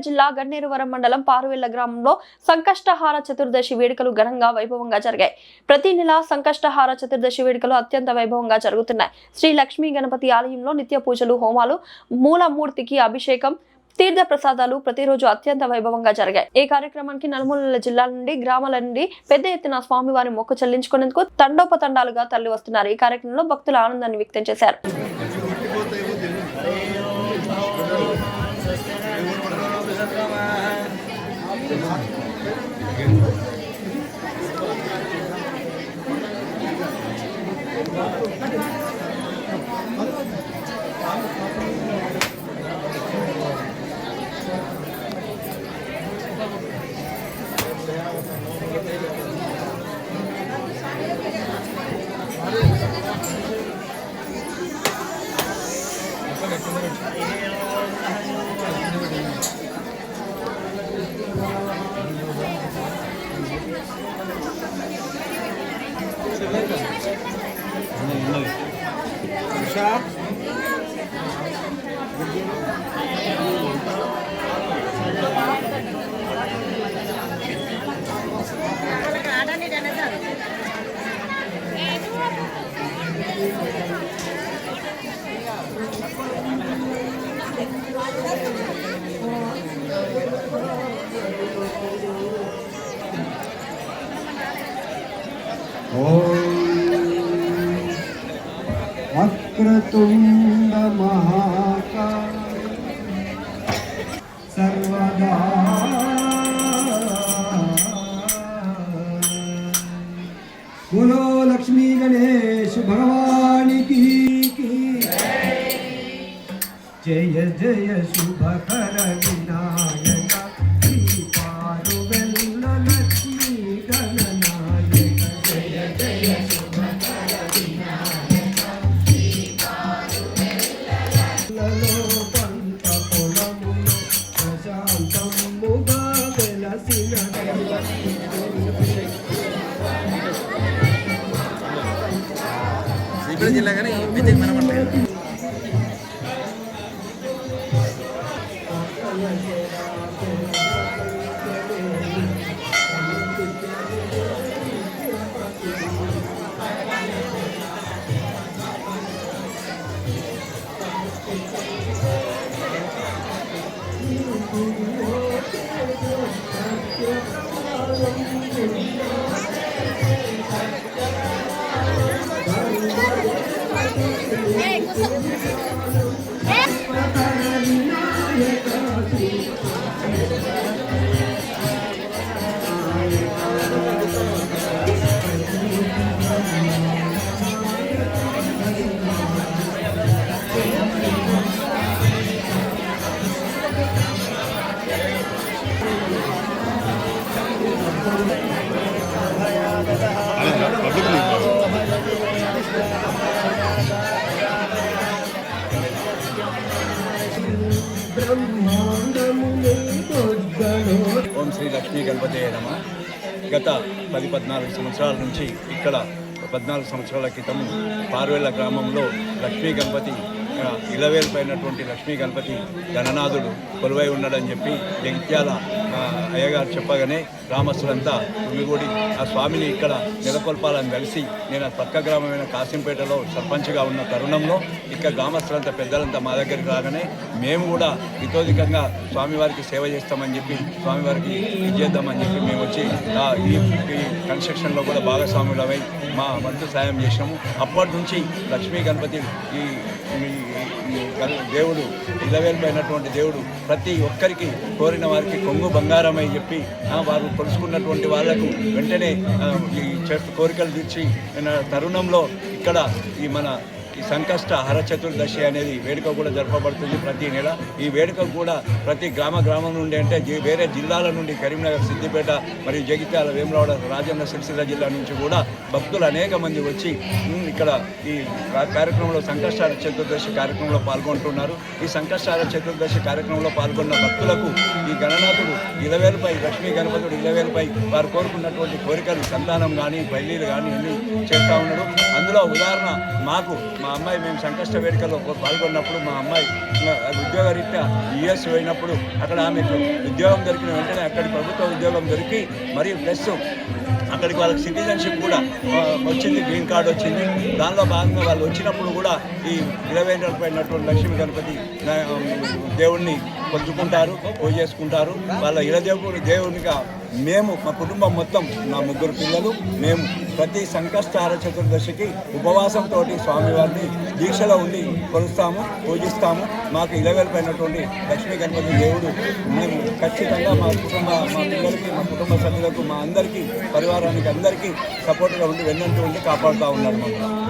జిల్లా గన్నేరువరం మండలం పారువెల్ల గ్రామంలో సంకష్టహార చతుర్దశి వేడుకలు ఘనంగా వైభవంగా జరిగాయి. ప్రతి నెల సంకష్టహార చతుర్దశి వేడుకలు అత్యంత వైభవంగా జరుగుతున్నాయి. శ్రీ లక్ష్మీ గణపతి ఆలయంలో నిత్య పూజలు, హోమాలు, మూలమూర్తికి అభిషేకం, తీర్థ ప్రసాదాలు ప్రతిరోజు అత్యంత వైభవంగా జరిగాయి. ఈ కార్యక్రమానికి నలుమూలల జిల్లాల నుండి, గ్రామాల నుండి పెద్ద ఎత్తున స్వామివారి మొక్కు చెల్లించుకునేందుకు తండోపతండాలుగా తరలి వస్తున్నారు. ఈ కార్యక్రమంలో భక్తుల ఆనందాన్ని వ్యక్తం చేశారు. वक्रतुंड महाकाय सर्वदा बोलो लक्ष्मी गणेश भगवान की जय जय शुभकर विनायक श्री पारुवेल्ल लक्ष्मी गणनायक जय जय शुभकर विनायक श्री पारुवेल्ल पंत पुलमुलो प्रशांतमुगा वेलसिन ఇక్కడ జిల్లా కానీ మెసేజ్ మనమట్లేదు. ఓం శ్రీ లక్ష్మీ గణపతి నమ. గత 10-14 సంవత్సరాల నుంచి ఇక్కడ 14 సంవత్సరాల క్రితం పారువెల్ల గ్రామంలో లక్ష్మీ గణపతి ఇలవేల్పైనటువంటి లక్ష్మీ గణపతి గణనాథుడు కొలువై ఉన్నాడని చెప్పి జగిత్యాల అయ్యగారు చెప్పగానే గ్రామస్తులంతా తుమ్మిగూడి ఆ స్వామిని ఇక్కడ నెలకొల్పాలని కలిసి నేను పక్క గ్రామమైన కాసింపేటలో సర్పంచ్గా ఉన్న తరుణంలో ఇక్కడ గ్రామస్తులంతా పెద్దలంతా మా దగ్గరికి రాగానే మేము కూడా ఇతోధికంగా స్వామివారికి సేవ చేస్తామని చెప్పి స్వామివారికి ఇది చేద్దామని చెప్పి మేము వచ్చి ఈ కన్స్ట్రక్షన్లో కూడా భాగస్వాములమై మా వంతు సాయం చేసినాము. అప్పటి నుంచి లక్ష్మీ గణపతి ఈ దేవుడు ఇలవేల్పైనటువంటి దేవుడు ప్రతి ఒక్కరికి కోరిన వారికి కొంగు బంగారమై చెప్పి వారు కొలుసుకున్నటువంటి వాళ్లకు వెంటనే ఈ కోరికలు తీర్చి తరుణంలో ఇక్కడ ఈ మన ఈ సంకష్ట హర చతుర్దశి అనేది వేడుక కూడా జరపబడుతుంది ప్రతి నెల. ఈ వేడుక కూడా ప్రతి గ్రామం నుండి అంటే వేరే జిల్లాల నుండి కరీంనగర్, సిద్దిపేట మరియు జగిత్యాల, వేములవాడ, రాజన్న సిరిసిల్ల జిల్లా నుంచి కూడా భక్తులు అనేక మంది వచ్చి ఇక్కడ ఈ కార్యక్రమంలో సంకష్టహార చతుర్దశి కార్యక్రమంలో పాల్గొంటున్నారు. ఈ సంకష్టహార చతుర్దశి కార్యక్రమంలో పాల్గొన్న భక్తులకు ఈ గణనాథుడు ఇలవేలుపై, లక్ష్మీ గణపతుడు ఇలవేలుపై వారు కోరుకున్నటువంటి కోరికలు, సంతానం కానీ, పెళ్లిళ్ళు కానీ అన్నీ చేస్తూ ఉన్నాడు. అందులో ఉదాహరణ మాకు మా అమ్మాయి మేము సంకష్ట వేడుకలో పాల్గొన్నప్పుడు మా అమ్మాయి ఉద్యోగరీత్యా యుఎస్ పోయినప్పుడు అక్కడ ఆమెకు ఉద్యోగం దొరికిన వెంటనే అక్కడి ప్రభుత్వ ఉద్యోగం దొరికి మరియు ప్లస్ అక్కడికి వాళ్ళకి సిటిజన్షిప్ కూడా వచ్చింది, గ్రీన్ కార్డు వచ్చింది. దానిలో భాగంగా వాళ్ళు వచ్చినప్పుడు కూడా ఈ 20 ఏళ్ళ పైనటువంటి లక్ష్మీ గణపతి దేవుణ్ణి కొలుచుకుంటారు, పూజ చేసుకుంటారు. వాళ్ళ దేవునిగా మేము మా కుటుంబం మొత్తం, నా 3 పిల్లలు, మేము ప్రతి సంకష్టహార చతుర్దశికి ఉపవాసంతో స్వామివారిని దీక్షలో ఉండి కొలుస్తాము, పూజిస్తాము. మాకు 20 పైనటువంటి లక్ష్మీ గణపతి దేవుడు మేము ఖచ్చితంగా మా పిల్లలకి, మా కుటుంబ సభ్యులకు, మా అందరికీ, పరివారానికి అందరికీ సపోర్ట్గా ఉండి వెన్నంటూ ఉండి కాపాడుతూ ఉన్నారు మమ్మల్ని.